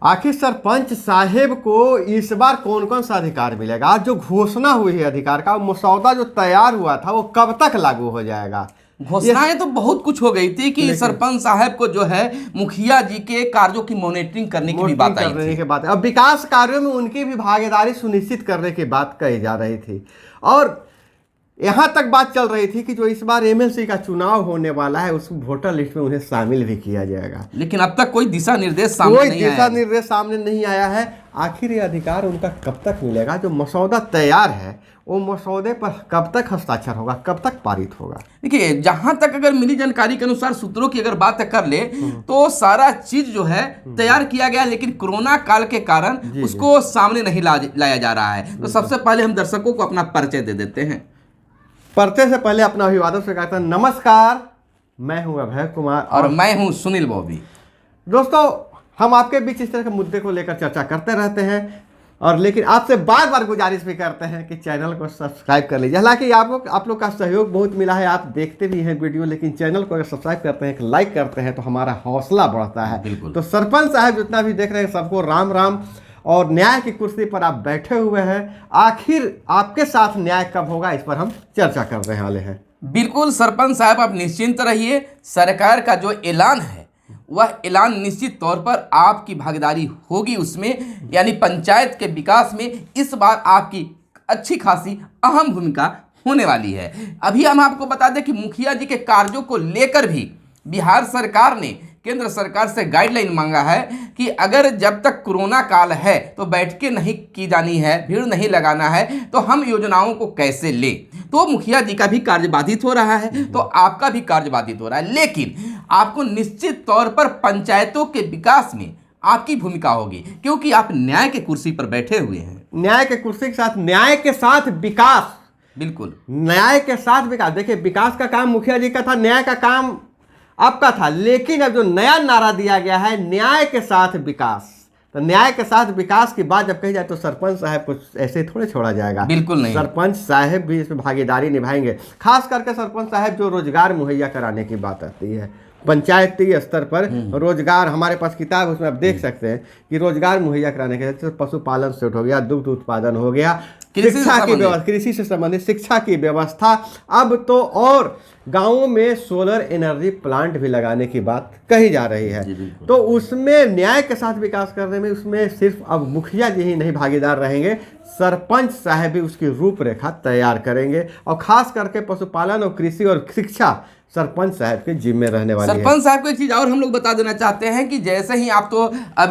आखिर सरपंच साहेब को इस बार कौन कौन सा अधिकार मिलेगा? आज जो घोषणा हुई है अधिकार का, वो मसौदा जो तैयार हुआ था वो कब तक लागू हो जाएगा? घोषणाएं तो बहुत कुछ हो गई थी कि सरपंच साहब को जो है मुखिया जी के कार्यों की मॉनिटरिंग करने की भी बात आई थी। अब विकास कार्यों में उनकी भी भागीदारी सुनिश्चित करने की बात कही जा रही थी। और यहाँ तक बात चल रही थी कि जो इस बार एमएलसी का चुनाव होने वाला है उस वोटर लिस्ट में उन्हें शामिल भी किया जाएगा। लेकिन अब तक कोई दिशा निर्देश सामने नहीं आया है। आखिर ये अधिकार उनका कब तक मिलेगा? जो मसौदा तैयार है वो मसौदे पर कब तक हस्ताक्षर होगा, कब तक पारित होगा? देखिए, जहां तक अगर मिली जानकारी के अनुसार, सूत्रों की अगर बात कर ले तो सारा चीज जो है तैयार किया गया, लेकिन कोरोना काल के कारण उसको सामने नहीं लाया जा रहा है। तो सबसे पहले हम दर्शकों को अपना परिचय दे देते हैं। परिचय से पहले अपना अभिवादन स्वीकार करता हूं। नमस्कार, मैं हूं अभय कुमार और मैं हूं सुनील बॉबी। दोस्तों, हम आपके बीच इस तरह के मुद्दे को लेकर चर्चा करते रहते हैं, और लेकिन आपसे बार बार गुजारिश भी करते हैं कि चैनल को सब्सक्राइब कर लीजिए। हालांकि आप लोग का सहयोग बहुत मिला है, आप देखते भी हैं वीडियो, लेकिन चैनल को अगर सब्सक्राइब करते हैं, लाइक करते हैं तो हमारा हौसला बढ़ता है। तो सरपंच साहब जितना भी देख रहे हैं सबको राम राम। और न्याय की कुर्सी पर आप बैठे हुए हैं, आखिर आपके साथ न्याय कब होगा, इस पर हम चर्चा करने वाले हैं। बिल्कुल सरपंच साहब, आप निश्चिंत रहिए। सरकार का जो ऐलान है वह ऐलान निश्चित तौर पर आपकी भागीदारी होगी उसमें, यानी पंचायत के विकास में इस बार आपकी अच्छी खासी अहम भूमिका होने वाली है। अभी हम आपको बता दें कि मुखिया जी के कार्यों को लेकर भी बिहार सरकार ने केंद्र सरकार से गाइडलाइन मांगा है कि अगर जब तक कोरोना काल है तो बैठकें नहीं की जानी है, भीड़ नहीं लगाना है, तो हम योजनाओं को कैसे लें। तो मुखिया जी का भी कार्य बाधित हो रहा है, तो आपका भी कार्य बाधित हो रहा है। लेकिन आपको निश्चित तौर पर पंचायतों के विकास में आपकी भूमिका होगी, क्योंकि आप न्याय के कुर्सी पर बैठे हुए हैं। न्याय के कुर्सी के साथ न्याय के साथ विकास, बिल्कुल न्याय के साथ विकास। देखिए, विकास का काम मुखिया जी का था, न्याय का काम आपका था, लेकिन अब जो नया नारा दिया गया है न्याय के साथ विकास, तो न्याय के साथ विकास की बात जब कही जाए तो सरपंच साहब को ऐसे थोड़े छोड़ा जाएगा। बिल्कुल नहीं, सरपंच साहब भी इसमें भागीदारी निभाएंगे। खास करके सरपंच साहब जो रोजगार मुहैया कराने की बात आती है, पंचायती स्तर पर रोजगार, हमारे पास किताब उसमें आप देख सकते हैं कि रोजगार मुहैया कराने के लिए पशुपालन से हो गया, दुग्ध उत्पादन हो गया, शिक्षा की व्यवस्था, कृषि से संबंधित शिक्षा की व्यवस्था, अब तो और गांवों में सोलर एनर्जी प्लांट भी लगाने की बात कही जा रही है। तो उसमें न्याय के साथ विकास करने में उसमें सिर्फ अब मुखिया जी ही नहीं भागीदार रहेंगे, सरपंच साहब भी उसकी रूपरेखा तैयार करेंगे। और खास करके पशुपालन और कृषि और शिक्षा सरपंच साहब के जिम्मे रहने वाली है। सरपंच साहब को एक चीज और हम लोग बता देना चाहते हैं कि जैसे ही आप तो अब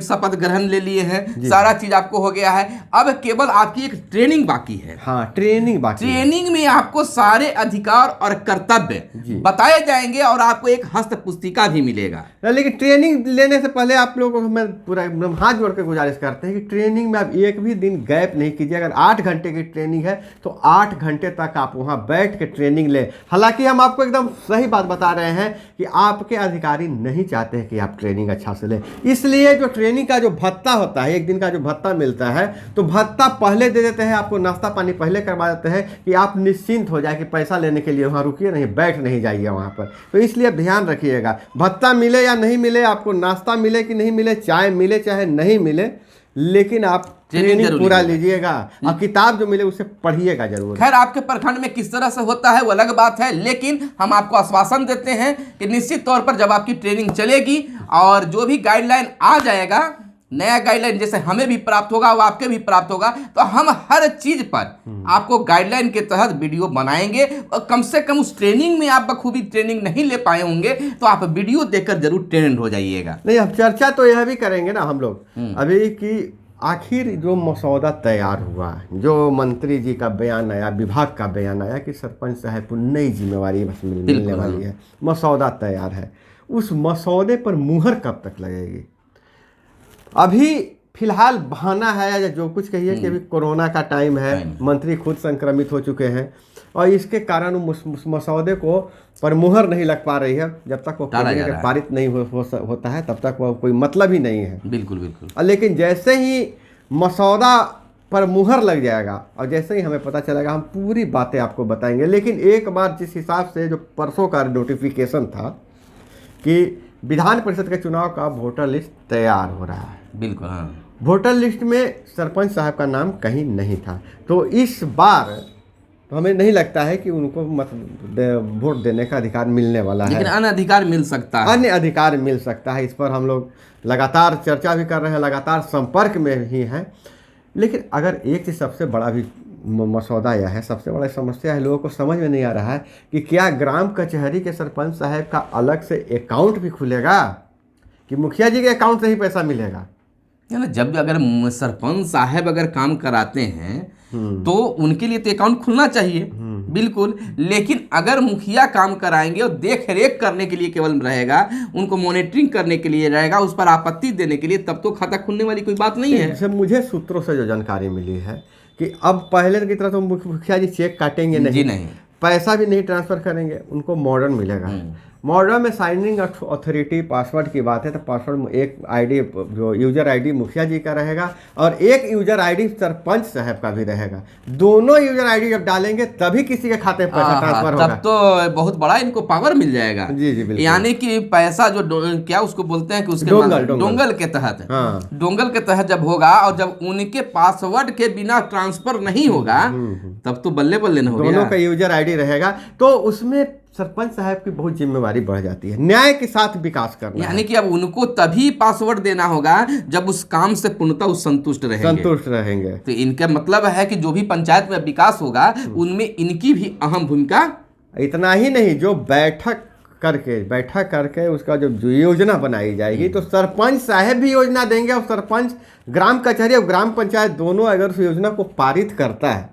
शपथ ग्रहण ले लिए हैं, सारा चीज आपको हो गया है, अब केवल आपकी एक ट्रेनिंग बाकी है। हाँ, ट्रेनिंग बाकी। ट्रेनिंग में आपको सारे अधिकार और कर्तव्य बताए जाएंगे और आपको एक हस्त पुस्तिका भी मिलेगा। लेकिन ट्रेनिंग लेने से पहले आप लोगों को मैं पूरा हाथ जोड़ के गुजारिश करते हैं कि ट्रेनिंग में आप एक भी दिन गैप नहीं कीजिए। अगर 8 घंटे की ट्रेनिंग है तो 8 घंटे तक आप वहाँ बैठ के ट्रेनिंग लें। हालांकि हम आपको एकदम सही बात बता रहे हैं कि आपके अधिकारी नहीं चाहते हैं कि आप ट्रेनिंग अच्छा से लें, इसलिए जो ट्रेनिंग का जो भत्ता होता है, एक दिन का जो भत्ता मिलता है, तो भत्ता पहले दे देते हैं, आपको नाश्ता पानी पहले करवा देते हैं कि आप निश्चिंत हो जाए कि पैसा लेने के लिए वहाँ रुकिए नहीं, बैठ नहीं जाइए वहाँ पर। तो इसलिए ध्यान रखिएगा, भत्ता मिले या नहीं मिले, आपको नाश्ता मिले कि नहीं मिले, चाय मिले चाहे नहीं मिले, लेकिन आप ट्रेनिंग पूरा लीजिएगा और किताब जो मिले उसे पढ़िएगा जरूर। खैर, आपके प्रखंड में किस तरह से होता है वो अलग बात है, लेकिन हम आपको आश्वासन देते हैं कि निश्चित तौर पर जब आपकी ट्रेनिंग चलेगी और जो भी गाइडलाइन आ जाएगा, नया गाइडलाइन जैसे हमें भी प्राप्त होगा वो आपके भी प्राप्त होगा, तो हम हर चीज पर आपको गाइडलाइन के तहत वीडियो बनाएंगे। और कम से कम उस ट्रेनिंग में आप बखूबी ट्रेनिंग नहीं ले पाए होंगे तो आप वीडियो देखकर जरूर ट्रेंड हो जाइएगा। नहीं, अब चर्चा तो यह भी करेंगे ना हम लोग अभी कि आखिर जो मसौदा तैयार हुआ, जो मंत्री जी का बयान आया, विभाग का बयान आया कि सरपंच साहब को नई जिम्मेवारी बस मिलने वाली है, मसौदा तैयार है, उस मसौदे पर मुहर कब तक लगेगी? अभी फिलहाल बहाना है या जो कुछ कहिए कि अभी कोरोना का टाइम है, मंत्री खुद संक्रमित हो चुके हैं और इसके कारण उस मसौदे को पर मुहर नहीं लग पा रही है। जब तक वो पारित नहीं होता है तब तक वो कोई मतलब ही नहीं है। बिल्कुल बिल्कुल। लेकिन जैसे ही मसौदा पर मुहर लग जाएगा और जैसे ही हमें पता चलेगा हम पूरी बातें आपको बताएंगे। लेकिन एक बार जिस हिसाब से जो परसों का नोटिफिकेशन था कि विधान परिषद के चुनाव का वोटर लिस्ट तैयार हो रहा है। बिल्कुल हाँ। वोटर लिस्ट में सरपंच साहब का नाम कहीं नहीं था, तो इस बार तो हमें नहीं लगता है कि उनको वोट देने का अधिकार मिलने वाला है, लेकिन अन्य अधिकार मिल सकता है। अन्य अधिकार मिल सकता है। इस पर हम लोग लगातार चर्चा भी कर रहे हैं, लगातार संपर्क में ही हैं। लेकिन अगर एक चीज़ सबसे बड़ा भी मसौदा यह है, सबसे बड़ा समस्या है, लोगों को समझ में नहीं आ रहा है कि क्या ग्राम कचहरी के सरपंच साहब का अलग से अकाउंट भी खुलेगा कि मुखिया जी के अकाउंट से ही पैसा मिलेगा। ना जब भी अगर सरपंच साहब अगर काम कराते हैं तो उनके लिए तो अकाउंट खुलना चाहिए, बिल्कुल। लेकिन अगर मुखिया काम कराएंगे और देख रेख करने के लिए केवल रहेगा, उनको मॉनिटरिंग करने के लिए रहेगा, उस पर आपत्ति देने के लिए, तब तो खाता खुलने वाली कोई बात नहीं है। जैसे मुझे सूत्रों से जो जानकारी मिली है कि अब पहले की तरह तो मुखिया जी चेक काटेंगे नहीं, जी नहीं, पैसा भी नहीं ट्रांसफर करेंगे, उनको मॉडर्न मिलेगा। मॉडर्न में साइनिंग अथॉरिटी पासवर्ड की बात है तो पासवर्ड में एक आईडी जो यूजर आईडी मुखिया जी का रहेगा और एक यूजर आईडी सरपंच साहब का भी रहेगा। दोनों यूजर आईडी जब डालेंगे तभी किसी के खाते में पैसा ट्रांसफर होगा। तब तो बहुत बड़ा इनको पावर मिल जाएगा। जी जी बिल्कुल। यानी कि पैसा जो क्या उसको बोलते हैं कि उसके डोंगल के तहत, डोंगल के तहत जब होगा और जब उनके पासवर्ड के बिना ट्रांसफर नहीं होगा तब तो बल्ले बल्ले न होगा। दोनों का यूजर आईडी रहेगा तो उसमें सरपंच साहब की बहुत जिम्मेवारी बढ़ जाती है, न्याय के साथ विकास करना। यानी कि अब उनको तभी पासवर्ड देना होगा जब उस काम से पूर्णतः संतुष्ट रहेंगे। तो इनका मतलब है कि जो भी पंचायत में विकास होगा उनमें इनकी भी अहम भूमिका। इतना ही नहीं, जो बैठक करके उसका जो योजना बनाई जाएगी तो सरपंच साहब भी योजना देंगे और सरपंच ग्राम कचहरी और ग्राम पंचायत दोनों अगर उस योजना को पारित करता है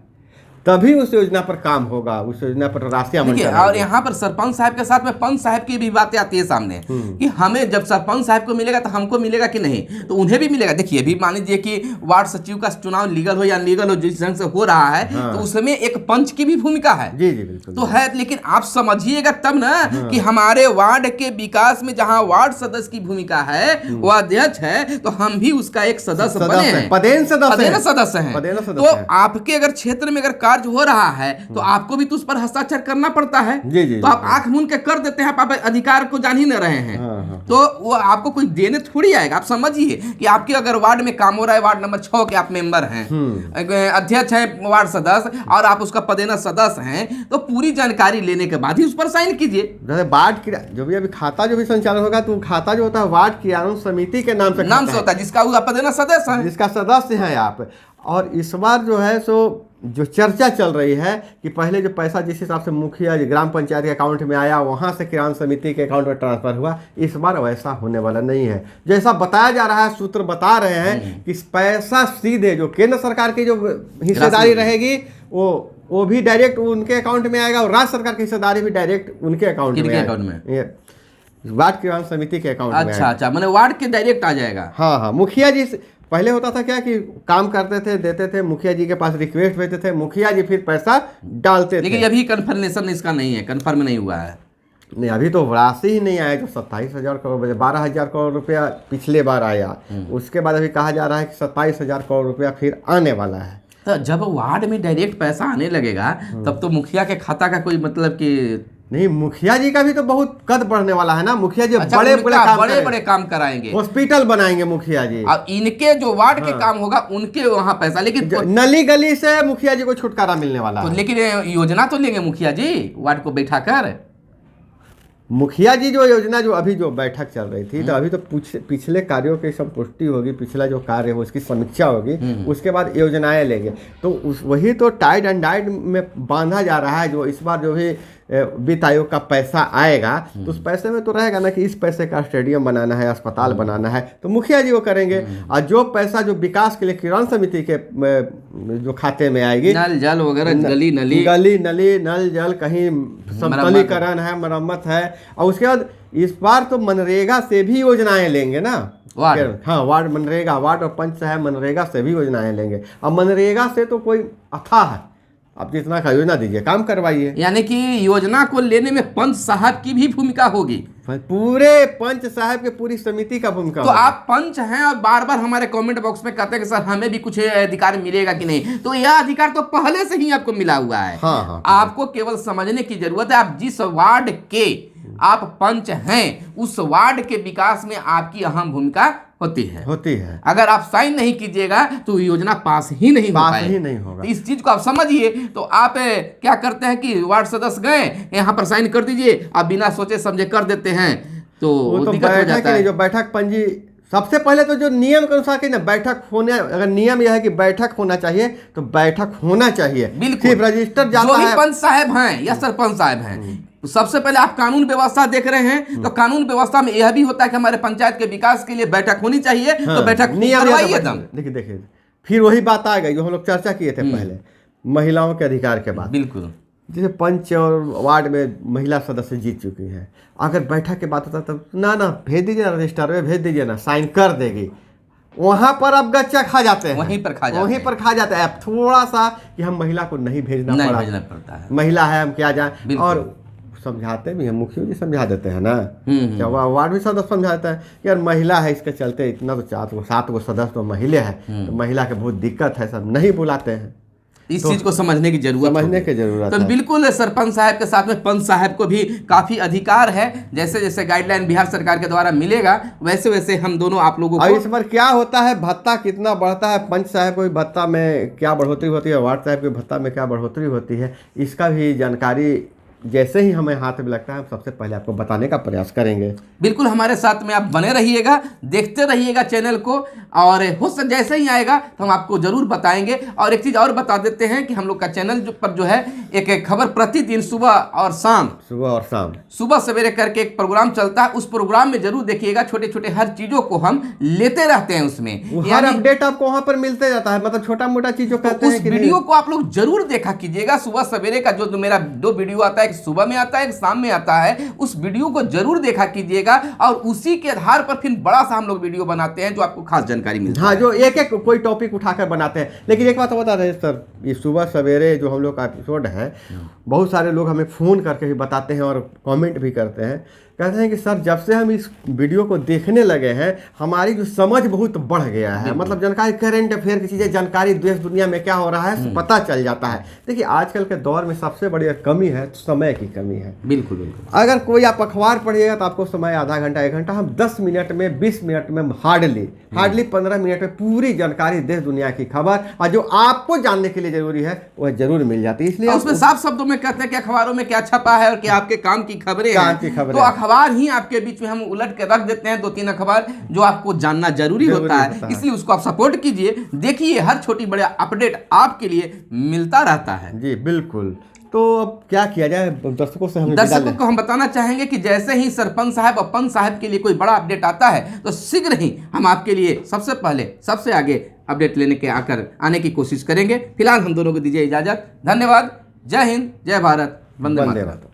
तभी उस योजना पर काम होगा, उस योजना पर राशियां मंजूर। और यहाँ पर सरपंच साहब के साथ में पंच साहब की भी बातें आती है सामने कि हमें जब सरपंच साहब को मिलेगा तो हमको मिलेगा कि नहीं, तो उन्हें भी मिलेगा। देखिए अभी मान लीजिए कि वार्ड सचिव का चुनाव लीगल हो या अनलीगल हो, जिस ढंग से हो रहा है तो उसमें एक पंच की भी भूमिका है। जी जी बिल्कुल तो है, लेकिन आप समझिएगा तब ना कि हमारे वार्ड के विकास में जहाँ वार्ड सदस्य की भूमिका है, वो अध्यक्ष है, तो हम भी उसका एक सदस्य बने हैं, पदेन सदस्य हैं। तो आपके अगर क्षेत्र में अगर कार्य हो रहा है तो आपको भी तो उस पर हस्ताक्षर करना पड़ता है। जी जी, तो आप आंख मूंद के कर देते हैं, आप अधिकार को जान ही न रहे हैं। तो वो आपको कोई देने थोड़ी आएगा। आप समझिए कि आपके अगर वार्ड में काम हो रहा है, वार्ड नंबर 6 के आप मेंबर हैं, अध्यक्ष हैं, वार्ड सदस्य, और आप उसका पदेना सदस्य हैं, तो पूरी जानकारी लेने के बाद ही उस पर साइन कीजिए। जैसे वार्ड की जो भी अभी खाता जो भी संचालन होगा तो खाता जो होता है वार्ड क्रियान्वयन समिति के नाम से होता है, जिसका पदेना सदस्य है, जिसका सदस्य हैं आप। और इस बार जो है सो जो चर्चा चल रही है कि पहले जो पैसा जिस हिसाब से मुखिया ग्राम पंचायत के अकाउंट में आया वहां से किरान समिति के अकाउंट में ट्रांसफर हुआ, इस बार वैसा होने वाला नहीं है। जैसा बताया जा रहा है, सूत्र बता रहे हैं कि पैसा सीधे जो केंद्र सरकार की जो हिस्सेदारी रहेगी वो भी डायरेक्ट उनके अकाउंट में आएगा और राज्य सरकार की हिस्सेदारी भी डायरेक्ट उनके अकाउंट में वार्ड किरान समिति के अकाउंट में। अच्छा, मैंने वार्ड के डायरेक्ट आ जाएगा। हाँ, मुखिया जी पहले होता था क्या कि काम करते थे, देते थे, मुखिया जी के पास रिक्वेस्ट भेजते थे, मुखिया जी फिर पैसा डालते थे। लेकिन अभी कन्फर्मेशन इसका नहीं है, कन्फर्म नहीं हुआ है। नहीं, अभी तो राशि ही नहीं आया। जो 27,000 करोड़ 12,000 करोड़ रुपया पिछले बार आया, उसके बाद अभी कहा जा रहा है कि 27,000 करोड़ रुपया फिर आने वाला है। तो जब वार्ड में डायरेक्ट पैसा आने लगेगा तब तो मुखिया के खाता का कोई मतलब कि नहीं, मुखिया जी का भी तो बहुत कद बढ़ने वाला है ना। मुखिया जी बड़े काम कराएंगे, हॉस्पिटल बनाएंगे मुखिया जी, और इनके जो वार्ड के काम होगा उनके वहाँ पैसा। लेकिन नली गली से मुखिया जी को छुटकारा मिलने वाला है। लेकिन योजना तो लेंगे मुखिया जी वार्ड को बैठा कर। मुखिया जी जो योजना जो अभी जो बैठक चल रही थी तो अभी तो पिछले कार्यों की सब पुष्टि होगी, पिछला जो कार्य है उसकी समीक्षा होगी, उसके बाद योजनाएं लेंगे। तो वही तो टाइड एंड डाइड में बांधा जा रहा है। जो इस बार जो भी वित्त आयोग का पैसा आएगा तो उस पैसे में तो रहेगा ना कि इस पैसे का स्टेडियम बनाना है, अस्पताल बनाना है, तो मुखिया जी वो करेंगे। और जो पैसा जो विकास के लिए किरान समिति के जो खाते में आएगी, नल जल वगैरह, गली नली नल जल, कहीं समतलीकरण है, मरम्मत है, और उसके बाद इस बार तो मनरेगा से भी योजनाएं लेंगे ना। हाँ, वार्ड मनरेगा, वार्ड और पंच साहब मनरेगा से भी योजनाएं लेंगे। अब मनरेगा से तो कोई अथाह है, आप जितना का योजना दीजिए, काम करवाइए। यानी कि योजना को लेने में पंच साहब की भी भूमिका होगी, पूरे पंच साहब के पूरी समिति का भूमिका। तो आप पंच हैं और बार बार हमारे कमेंट बॉक्स में कहते हैं कि सर हमें भी कुछ अधिकार मिलेगा कि नहीं, तो यह अधिकार तो पहले से ही आपको मिला हुआ है। हाँ, आपको केवल समझने की जरूरत है। आप जिस वार्ड के आप पंच हैं, उस वार्ड के विकास में आपकी अहम भूमिका होती है। अगर आप साइन नहीं कीजिएगा तो योजना पास ही नहीं होगा। तो इस चीज को आप समझिए। तो आप क्या करते हैं कि वार्ड सदस्य गए, यहाँ पर साइन कर दीजिए, आप बिना सोचे समझे कर देते हैं, तो दिक्कत हो जाता है। जो बैठक पंजी, सबसे पहले तो जो नियम के अनुसार ना बैठक होने, अगर नियम यह है कि बैठक होना चाहिए तो बैठक होना चाहिए। बिल्कुल रजिस्टर जो भी पंच साहब हैं या सरपंच साहब हैं, तो सबसे पहले आप कानून व्यवस्था देख रहे हैं, तो कानून व्यवस्था में यह भी होता है कि हमारे पंचायत के विकास के लिए बैठक होनी चाहिए। तो बैठक करवाइए एकदम। देखिए फिर वही बात आ गई जो हम लोग चर्चा किए थे पहले, महिलाओं के अधिकार के बाद। बिल्कुल, जैसे पंच और वार्ड में महिला सदस्य जीत चुकी हैं, अगर बैठक के बात होता तब ना भेज दीजिए ना, रजिस्टर में भेज दीजिए ना, साइन कर देगी, वहां पर अब गच्चा खा जाते हैं, वहीं पर खा जाते हैं। अब थोड़ा सा कि हम महिला को नहीं भेजना पड़ता है, महिला है हम क्या जाए, और समझाते भी हैं, मुखिया जी समझा देते हैं ना, क्या वार्ड भी सदस्य समझा देता है कि यार महिला है, इसके चलते इतना तो 7 सदस्य तो महिला है, तो महिला के बहुत दिक्कत है, सब नहीं बुलाते हैं। इस चीज को समझने की जरूरत है। तो बिल्कुल सरपंच साहब के साथ में पंच साहब को भी काफी अधिकार है। जैसे जैसे गाइडलाइन बिहार सरकार के द्वारा मिलेगा वैसे वैसे हम दोनों आप लोगों को। इस बार क्या होता है, भत्ता कितना बढ़ता है, पंच साहब को भत्ता में क्या बढ़ोतरी होती है, वार्ड साहब के भत्ता में क्या बढ़ोतरी होती है, इसका भी जानकारी जैसे ही हमें हाथ में लगता है सबसे पहले आपको बताने का प्रयास करेंगे। बिल्कुल हमारे साथ में आप बने रहिएगा, देखते रहिएगा चैनल को, और हो सक जैसे ही आएगा तो हम आपको जरूर बताएंगे। और एक चीज़ और बता देते हैं कि हम लोग का चैनल पर जो है एक खबर प्रतिदिन सुबह और शाम सुबह सवेरे करके एक प्रोग्राम चलता है, उस प्रोग्राम में जरूर देखिएगा। छोटे छोटे हर चीज़ों को हम लेते रहते हैं, उसमें हर अपडेट आपको वहाँ पर मिलते जाता है, मतलब छोटा मोटा चीज़ों कहते हैं। उस वीडियो को आप लोग जरूर देखा कीजिएगा। सुबह सवेरे का जो मेरा 2 वीडियो आता है, एक सुबह में आता है एक शाम में आता है, उस वीडियो को जरूर देखा कीजिएगा, और उसी के आधार पर फिर बड़ा सा हम लोग वीडियो बनाते हैं जो आपको खास जानकारी मिलती है। हाँ, जो एक एक कोई टॉपिक उठाकर बनाते हैं। लेकिन एक बात बता रहे सर, ये सुबह सवेरे जो हम लोग का एपिसोड है, बहुत सारे लोग हमें फ़ोन करके भी बताते हैं और कमेंट भी करते हैं, कहते हैं कि सर जब से हम इस वीडियो को देखने लगे हैं हमारी जो समझ बहुत बढ़ गया है, मतलब जानकारी, करंट अफेयर की चीज़ें, जानकारी देश दुनिया में क्या हो रहा है पता चल जाता है। देखिए आजकल के दौर में सबसे बड़ी कमी है समय की कमी है। बिल्कुल बिल्कुल। अगर कोई आप अखबार पढ़िएगा तो आपको समय आधा घंटा 1 घंटा, हम 10 मिनट में 20 मिनट में हार्डली 15 मिनट में पूरी जानकारी देश दुनिया की खबर, और जो आपको जानने के लिए जरूरी है वह जरूर मिल जाती है। इसलिए उसमें साफ शब्दों में कहते हैं कि अखबारों में क्या छपा है और क्या आपके काम की खबरें हैं, तो अखबार ही आपके बीच में हम उलट के रख देते हैं 2-3 अखबार जो आपको जानना जरूरी होता है। इसलिए उसको आप सपोर्ट कीजिए, देखिए हर छोटी बड़ी अपडेट आपके लिए मिलता रहता है। जी बिल्कुल। तो अब क्या किया जाए, दर्शकों को हम बताना चाहेंगे कि जैसे ही सरपंच साहब और पंच साहब के लिए कोई बड़ा अपडेट आता है तो शीघ्र ही हम आपके लिए सबसे पहले सबसे आगे अपडेट लेने के आने की कोशिश करेंगे। फिलहाल हम दोनों को दीजिए इजाजत। धन्यवाद। जय हिंद, जय भारत, वंदे मातरम।